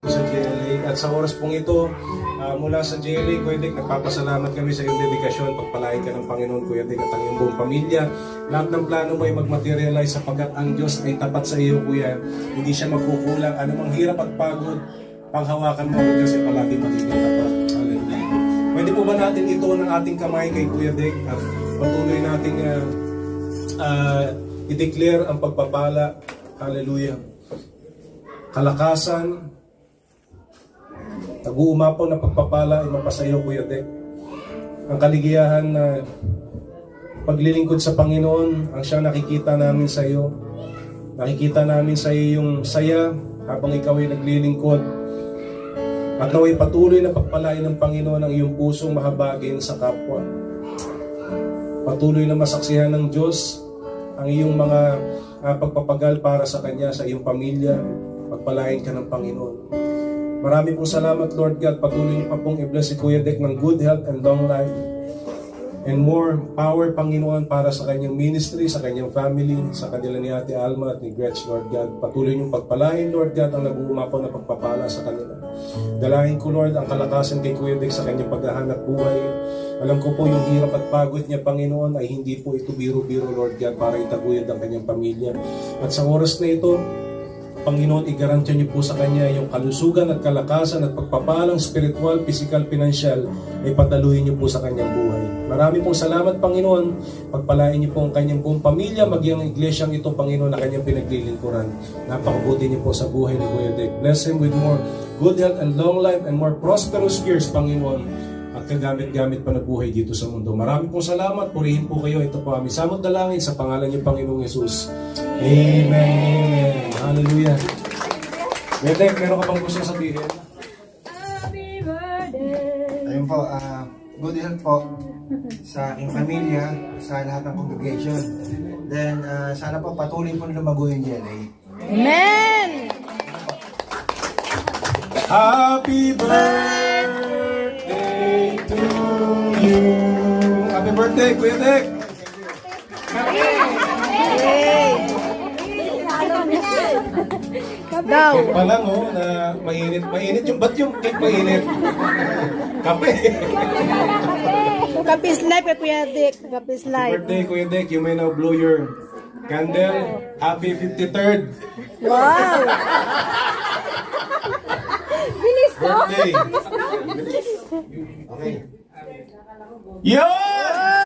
sa JLA. At sa oras pong ito, mula sa JLA, Kuya Dick, nagpapasalamat kami sa iyong dedikasyon. Pagpalain ka ng Panginoon, Kuya Dick, at ang iyong buong pamilya. Lahat ng plano mo ay magmaterialize sapagkat ang Diyos ay tapat sa iyo, Kuya. Hindi siya magkukulang. Anumang hirap at pagod, panghawakan mo ang Diyos ay palagi magiging tapat. Hallelujah. Pwede po ba natin ito ng ating kamay kay Kuya Dick at patuloy nating i-declare ang pagpapala. Hallelujah. Kalakasan, nag-uumapaw na pagpapala ay mapasayo, Kuya Dick. Ang kaligayahan na paglilingkod sa Panginoon, ang siyang nakikita namin sa iyo. Nakikita namin sa iyo yung saya habang ikaw ay naglilingkod. At naway patuloy na pagpalain ng Panginoon ang iyong pusong mahabagin sa kapwa. Patuloy na masaksihan ng Diyos ang iyong mga pagpapagal para sa Kanya, sa iyong pamilya. Pagpalain ka ng Panginoon. Marami pong salamat, Lord God. Patuloy niyo pa pong i-bless si Kuya Dick ng good health and long life. And more power, Panginoon, para sa kanyang ministry, sa kanyang family, sa kanila ni Ate Alma at ni Gretch, Lord God. Patuloy niyong pagpalain, Lord God, ang nag-uumapaw na pagpapala sa kanila. Dalangin ko, Lord, ang kalakasan kay Kuya Dick sa kanyang paghahanap buhay. Alam ko po yung hirap at pagod niya, Panginoon, ay hindi po ito biro-biro, Lord God, para itaguyod ang kanyang pamilya. At sa oras na ito, Panginoon, igarantiya niyo po sa Kanya yung kalusugan at kalakasan at pagpapalang spiritual, physical, financial ay pataluhin niyo po sa Kanyang buhay. Marami pong salamat, Panginoon. Pagpalain niyo po ang Kanyang buong pamilya, maging ang iglesyang ito, Panginoon, na Kanyang pinaglilingkuran. Napakabuti niyo po sa buhay ni Kuya Dick. Bless him with more good health and long life and more prosperous years, Panginoon. At kagamit-gamit pa na buhay dito sa mundo. Marami pong salamat. Purihin po kayo. Ito po aming samot dalangin sa pangalan niyo, Panginoong Yesus. Amen. Amen. Hallelujah. Bete, meron ka bang gusto sabihin? Happy birthday! Ayun po, good health po sa aking pamilya, sa lahat ng congregation. Then, sana po patuloy po lumago yung GLA. Amen! Happy birthday to you. Happy birthday, Kuya Dick. Daw! Cake pa lang, oh, na mainit. Mainit yung, ba't yung cake mainit? Kape. Kapis life kay Kuya Dick. Kapis life. Birthday, Kuya Dick. You may now blow your candle. Happy 53rd Wow! Bilis ko! birthday. Okay. Yo!